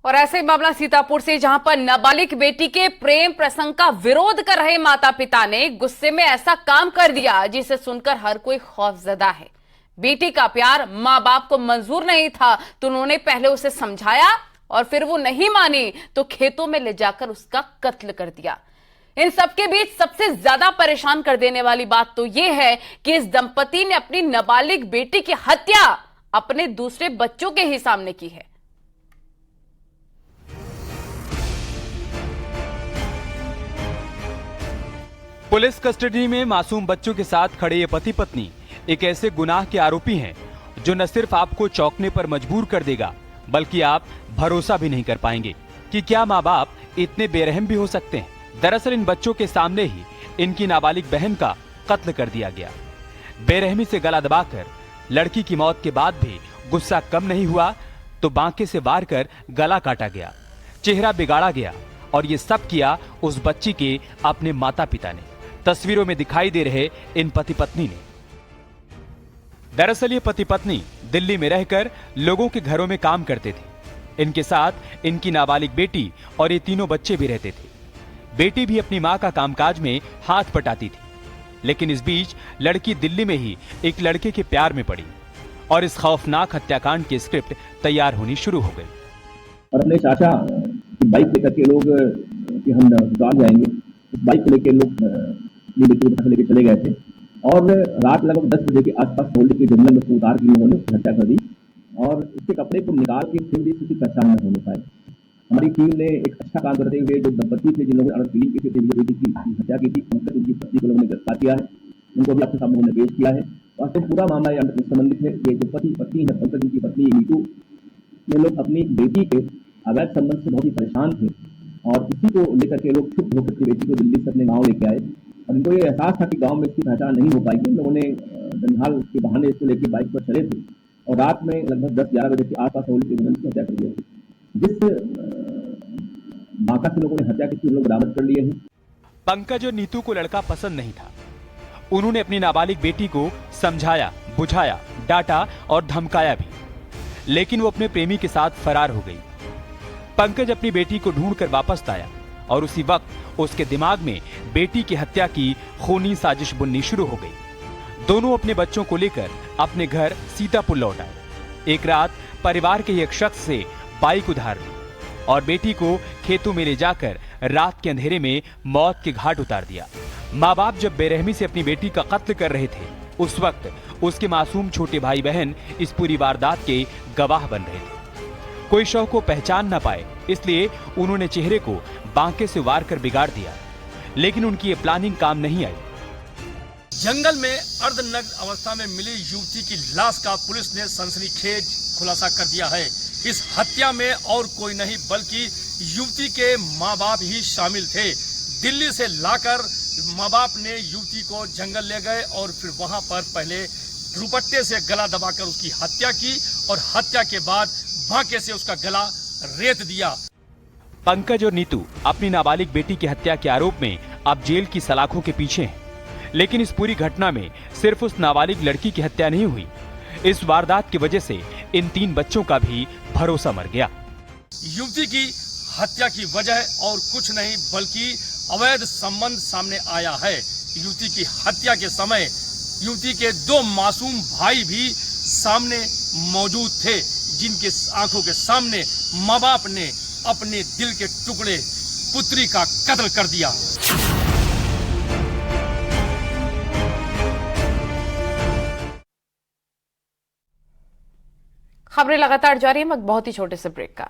और ऐसे ही मामला सीतापुर से, जहां पर नाबालिग बेटी के प्रेम प्रसंग का विरोध कर रहे माता पिता ने गुस्से में ऐसा काम कर दिया जिसे सुनकर हर कोई खौफजदा है। बेटी का प्यार मां बाप को मंजूर नहीं था तो उन्होंने पहले उसे समझाया और फिर वो नहीं मानी तो खेतों में ले जाकर उसका कत्ल कर दिया। इन सबके बीच सबसे ज्यादा परेशान कर देने वाली बात तो यह है कि इस दंपति ने अपनी नाबालिग बेटी की हत्या अपने दूसरे बच्चों के ही सामने की है। पुलिस कस्टडी में मासूम बच्चों के साथ खड़े ये पति पत्नी एक ऐसे गुनाह के आरोपी हैं जो न सिर्फ आपको चौंकने पर मजबूर कर देगा, बल्कि आप भरोसा भी नहीं कर पाएंगे कि क्या माँ बाप इतने बेरहम भी हो सकते हैं। दरअसल इन बच्चों के सामने ही इनकी नाबालिग बहन का कत्ल कर दिया गया। बेरहमी से गला दबाकर लड़की की मौत के बाद भी गुस्सा कम नहीं हुआ तो बांके से वार कर गला काटा गया, चेहरा बिगाड़ा गया और ये सब किया उस बच्ची के अपने माता पिता ने। तस्वीरों में दिखाई दे रहे इन पति पत्नी ने। दरअसल ये पति पत्नी दिल्ली में रहकर लोगों के घरों में काम करते थे। इनके साथ इनकी नाबालिग बेटी और ये तीनों बच्चे भी रहते थे। बेटी भी अपनी मां का कामकाज में हाथ बटाती थी, लेकिन इस बीच लड़की दिल्ली में ही एक लड़के के प्यार में पड़ी और इस खौफनाक हत्याकांड की स्क्रिप्ट तैयार होनी शुरू हो गई। और अपने चाचा की बाइक लेकर के लोग कि हम गांव जाएंगे, उस बाइक को लेकर लोग लेके चले गए थे और रात लगभग 10 बजे के आसपास मोहल्ले के जंगल में उसको उतार के लोगों ने हत्या कर दी और उसके कपड़े को निकाल के फिर भी किसी पहचान न होने पाए। हमारी टीम ने एक अच्छा काम करते हुए जो दंपति थे जिन लोगों ने फीलिंग की थी बेटी की हत्या की थी, उनकी पत्नी को लोगों ने गिरफ्तार किया है, उनको भी आपके सामने पेश किया है। और तो पूरा मामला संबंधित है। ये जो पति पत्नी है, पंकज की पत्नी नीतू, ये लोग अपनी बेटी के अवैध संबंध से बहुत ही परेशान थे और इसी को लेकर के लोग छुप होकर के बेटी को दिल्ली से अपने गाँव लेके आए और इनको ये एहसास था कि गांव में इसकी पहचान नहीं हो पाएगी। लोगों ने जंगल के बहाने इसको लेकर बाइक पर चले थे और रात में लगभग 10-11 बजे के आसपास होली के जंगल की हत्या कर दी थी। जिस बाका से लोगों ने हत्या की लोग बरामद कर लिए हैं। पंकज और नीतू को लड़का पसंद नहीं था। उन्होंने अपनी नाबालिग बेटी को समझाया, बुझाया, डांटा और धमकाया भी, लेकिन वो अपने प्रेमी के साथ फरार हो गई। पंकज अपनी बेटी को ढूंढकर वापस आया और उसी वक्त उसके दिमाग में बेटी की हत्या की खूनी साजिश बुननी शुरू हो गई। दोनों अपने बच्चों को लेकर अपने घर सीतापुर लौट आए। एक रात परिवार के एक शख्स से बाइक उधार ली और बेटी को खेतों में ले जाकर रात के अंधेरे में मौत के घाट उतार दिया। माँ बाप जब बेरहमी से अपनी बेटी का कत्ल कर रहे थे, उस वक्त उसके मासूम छोटे भाई बहन इस पूरी वारदात के गवाह बन रहे थे। कोई शव को पहचान न पाए इसलिए उन्होंने चेहरे को बांके से वार कर बिगाड़ दिया, लेकिन उनकी ये प्लानिंग काम नहीं आई। जंगल में अर्धनग्न अवस्था में मिली युवती की लाश का पुलिस ने सनसनीखेज खुलासा कर दिया है। इस हत्या में और कोई नहीं बल्कि युवती के माँ बाप ही शामिल थे। दिल्ली से लाकर माँ बाप ने युवती को जंगल ले गए और फिर वहां पर पहले दुपट्टे से गला दबाकर उसकी हत्या की और हत्या के बाद बांके से उसका गला रेत दिया। पंकज और नीतू अपनी नाबालिग बेटी की हत्या के आरोप में अब जेल की सलाखों के पीछे हैं, लेकिन इस पूरी घटना में सिर्फ उस नाबालिग लड़की की हत्या नहीं हुई। इस वारदात की वजह से इन 3 बच्चों का भी भरोसा मर गया। युवती की हत्या की वजह और कुछ नहीं बल्कि अवैध संबंध सामने आया है। युवती की हत्या के समय युवती के 2 मासूम भाई भी सामने मौजूद थे, जिनके आंखों के सामने माँ बाप ने अपने दिल के टुकड़े पुत्री का कत्ल कर दिया। खबरें लगातार जारी है, बहुत ही छोटे से ब्रेक का।